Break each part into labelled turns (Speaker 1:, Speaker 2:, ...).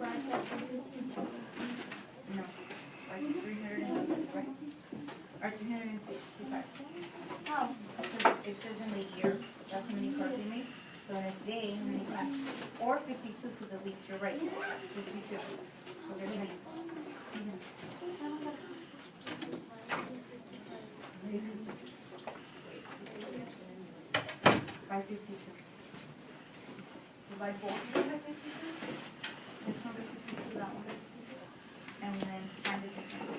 Speaker 1: No. Like 360, right? Or 365.
Speaker 2: How?
Speaker 1: Because it says in the year, that's how many cards you make. So in a day, how many classes? Or 52 because of weeks, you're right. 52. Those are weeks. 552. Divide both by 52. This one by 52, that one by 52. And then find the difference.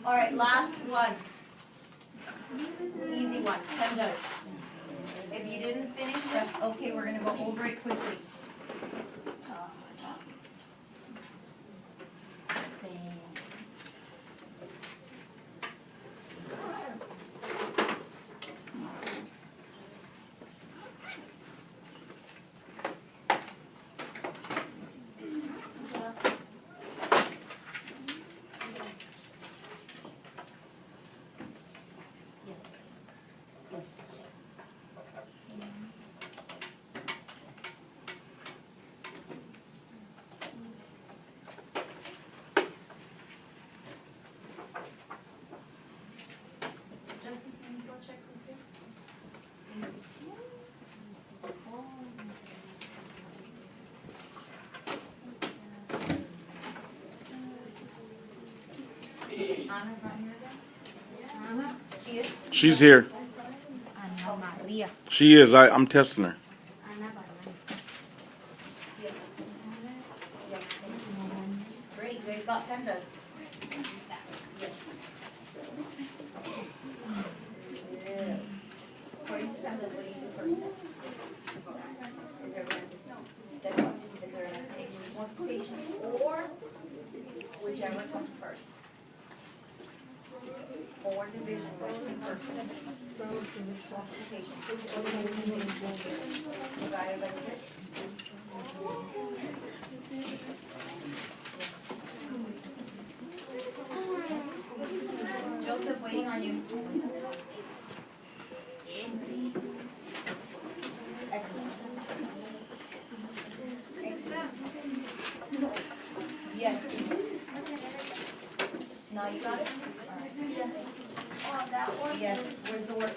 Speaker 1: All right, last one. Easy one. 10 dollars. If you didn't finish, that's okay. We're going to go over it quickly. Anna's not here then? She is?
Speaker 3: She's here.
Speaker 2: Ana Maria.
Speaker 3: She is. I'm testing her.
Speaker 1: Yes. Yes. Great, you guys got pendas. Yes. According to penda, what do you do first? Is there an explanation? Multiplication or whichever comes first. Or division, which comes first. Multiplication. Divided by 6. Joseph, waiting on you. Excellent. Yes. Now you got it? That one? Yes. Where's the work?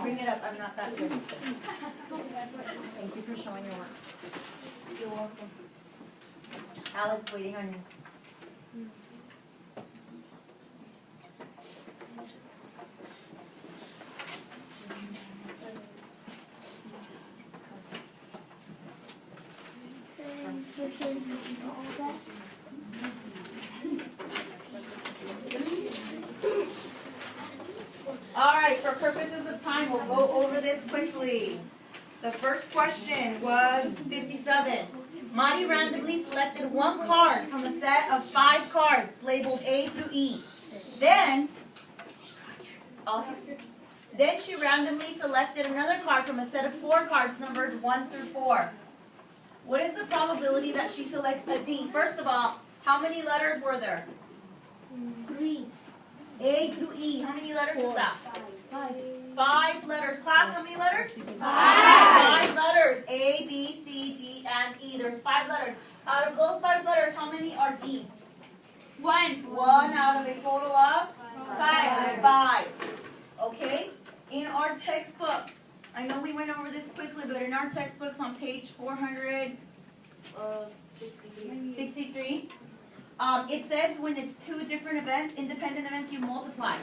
Speaker 1: Bring it up. I'm not that good. Thank you for showing your work. You're welcome. Alex, waiting on you. All right, for purposes of time, we'll go over this quickly. The first question was 57. Madi randomly selected one card from a set of 5 cards labeled A through E. Then she randomly selected another card from a set of 4 cards numbered 1 through 4. What is the probability that she selects a D? First of all, how many letters were there?
Speaker 2: 3.
Speaker 1: A through E. How many letters is that?
Speaker 2: 5.
Speaker 1: 5 letters. Class, how many letters?
Speaker 2: 5.
Speaker 1: 5 letters. A, B, C, D, and E. There's 5 letters. Out of those 5 letters, how many are D?
Speaker 2: 1.
Speaker 1: 1 out of a total of? 5. 5. Okay? In our textbooks, I know we went over this quickly, but in our textbooks on page 463, it says when it's 2 different events, independent events, you multiply.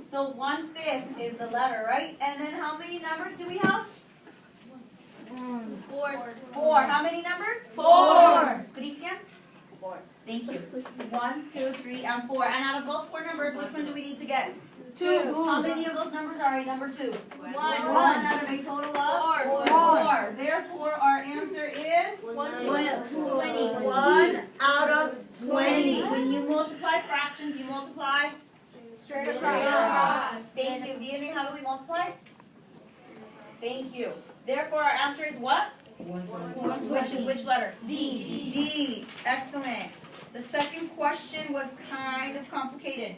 Speaker 1: So 1/5 is the letter, right? And then how many numbers do we have? 4. How many numbers?
Speaker 2: 4.
Speaker 1: Christian? 4. Thank you. 1, 2, 3, and 4. And out of those 4 numbers, which one do we need to get?
Speaker 2: 2.
Speaker 1: How many of those numbers are a number 2?
Speaker 2: 1.
Speaker 1: 1 out of a total of? 4. Therefore, our answer is?
Speaker 2: 20.
Speaker 1: 1 out of 20. When you multiply fractions, you multiply?
Speaker 2: Straight across.
Speaker 1: Thank you. Vianney, how do we multiply? Thank you. Therefore, our answer is what? Which is which letter?
Speaker 2: D.
Speaker 1: D. Excellent. The second question was kind of complicated.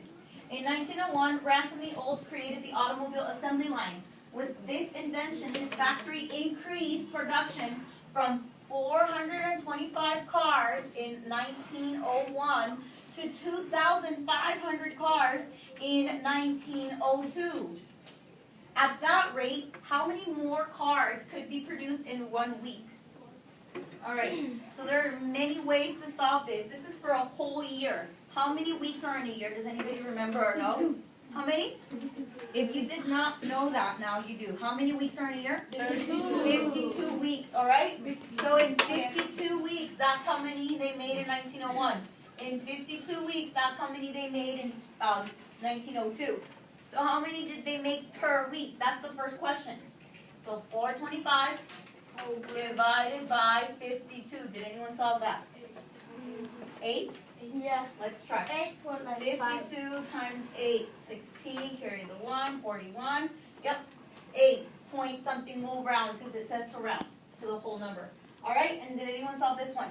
Speaker 1: In 1901, Ransom E. Olds created the automobile assembly line. With this invention, his factory increased production from 425 cars in 1901 to 2,500 cars in 1902. At that rate, how many more cars could be produced in 1 week? All right, so there are many ways to solve this. This is for a whole year. How many weeks are in a year? Does anybody remember or know? How many? If you did not know that, now you do. How many weeks are in a year? 52 weeks, all right? So in 52 weeks, that's how many they made in 1901. In 52 weeks, that's how many they made in 1902. So how many did they make per week? That's the first question. So 425 divided by 52. Did anyone solve that? 8?
Speaker 2: Yeah.
Speaker 1: Let's try.
Speaker 2: 8 for like
Speaker 1: 52 times 8, 16, carry the 1, 41. Yep, 8 point something, move round because it says to round to the whole number. All right, and did anyone solve this one?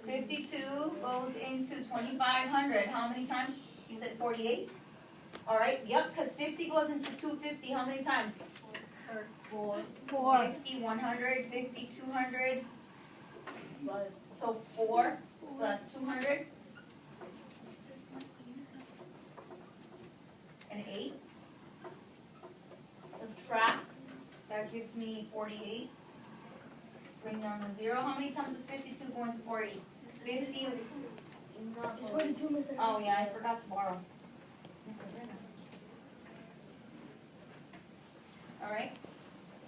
Speaker 1: 52 goes into 2,500. How many times? You said 48? All right, yep, because 50 goes into 250. How many times? 4. 50, 100, 50, 200. So 4. So that's 200. And 8. Subtract. That gives me 48. Bring down the 0. How many times is 52 going to 40? 50.
Speaker 2: It's 42, Mr.
Speaker 1: Oh yeah, I forgot to borrow. All right.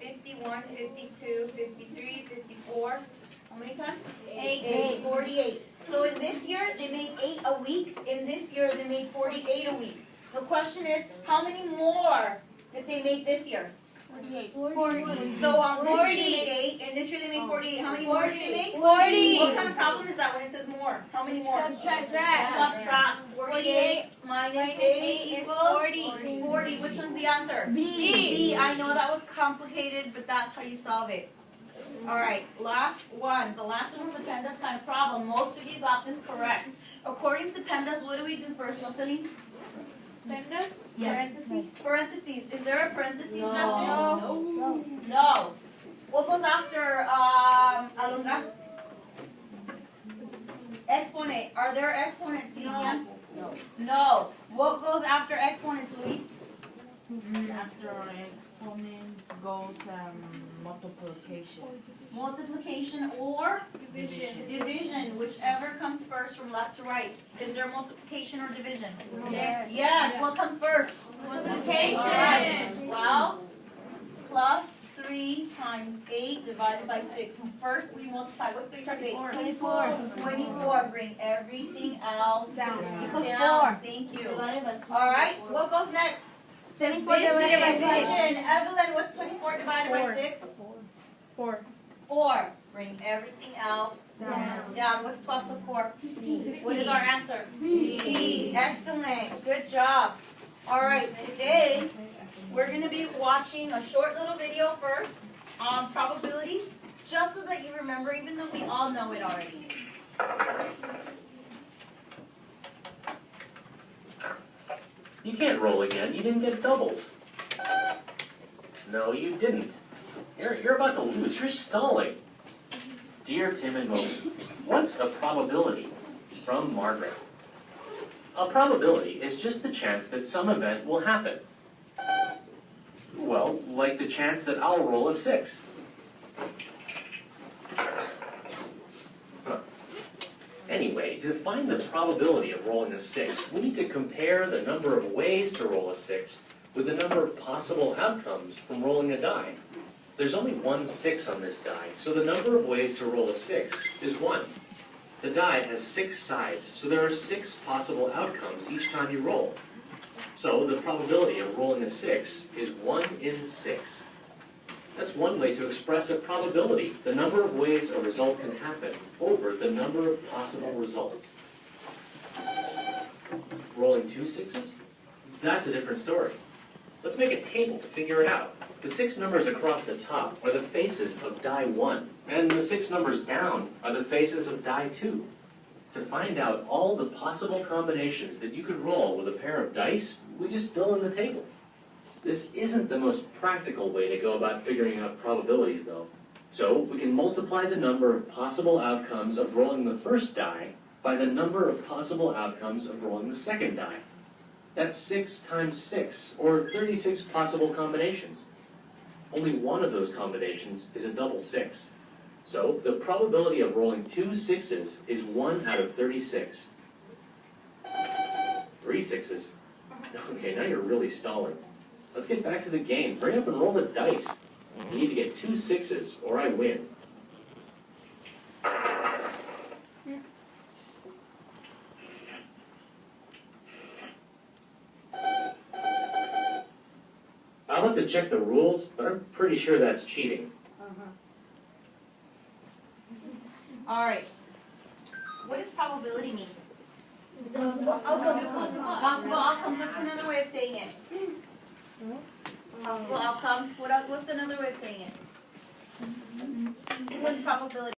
Speaker 1: 51, 52, 53, 54. How many times? 8. 48. So in this year, they made 8 a week. In this year, they made 48 a week. The question is, how many more did they make this year?
Speaker 2: 48.
Speaker 1: So this year they made 8, and this year they made 48. How many more did they make?
Speaker 2: 40.
Speaker 1: What kind of problem is that when it says more? How many more? Subtract. 48 minus 8 equals 40. Which one's the answer? B. I know that was complicated, but that's how you solve it. All right, last one. The last one was a PEMDAS kind of problem. Most of you got this correct. According to PEMDAS, what do we do first, Jocelyn?
Speaker 2: PEMDAS?
Speaker 1: Yes. Parentheses. Is there a parentheses, Justin?
Speaker 2: No.
Speaker 1: No. What goes after Alondra? Exponent. Are there exponents, Cristian? No. What goes after exponents, Luis?
Speaker 4: After exponents goes multiplication.
Speaker 1: Multiplication or
Speaker 4: Division.
Speaker 1: division, whichever comes first from left to right. Is there multiplication or division?
Speaker 2: Yes.
Speaker 1: Yes. What comes first?
Speaker 2: Multiplication.
Speaker 1: All right. Well, plus 3 times 8 divided by 6. First we multiply. What's 3 times 8?
Speaker 2: 24.
Speaker 1: 24. Bring everything else
Speaker 2: Down.
Speaker 1: Equals
Speaker 2: Down.
Speaker 1: 4. Thank you. All right. What goes next?
Speaker 2: 24 divided by 6.
Speaker 1: Division. Evelyn, what's 24 divided by 6?
Speaker 4: 4.
Speaker 1: 4. Bring everything else down. What's 12 plus 4? What is our answer? C. Excellent. Good job. All right. Today, we're going to be watching a short little video first on probability, just so that you remember, even though we all know it already.
Speaker 5: You can't roll again. You didn't get doubles. No, you didn't. You're about to lose. You're stalling. Dear Tim and Moby, what's a probability? From Margaret. A probability is just the chance that some event will happen. Well, like the chance that I'll roll a 6. Huh. Anyway, to find the probability of rolling a 6, we need to compare the number of ways to roll a 6 with the number of possible outcomes from rolling a die. There's only one 6 on this die, so the number of ways to roll a 6 is 1. The die has 6 sides, so there are 6 possible outcomes each time you roll. So the probability of rolling a 6 is 1 in 6. That's one way to express a probability, the number of ways a result can happen, over the number of possible results. Rolling 2 6s? That's a different story. Let's make a table to figure it out. The 6 numbers across the top are the faces of die 1, and the 6 numbers down are the faces of die 2. To find out all the possible combinations that you could roll with a pair of dice, we just fill in the table. This isn't the most practical way to go about figuring out probabilities, though. So we can multiply the number of possible outcomes of rolling the first die by the number of possible outcomes of rolling the second die. That's 6 times 6, or 36 possible combinations. Only one of those combinations is a double 6. So the probability of rolling 2 6s is 1 out of 36. 3 6s? Okay, now you're really stalling. Let's get back to the game. Hurry up and roll the dice. You need to get 2 6s, or I win. I'll have to check the rules, but I'm pretty sure that's cheating.
Speaker 1: All right. What does probability mean?
Speaker 2: Possible outcomes.
Speaker 1: Possible outcomes, what's another way of saying it? Possible outcomes, what's another way of saying it? What's probability?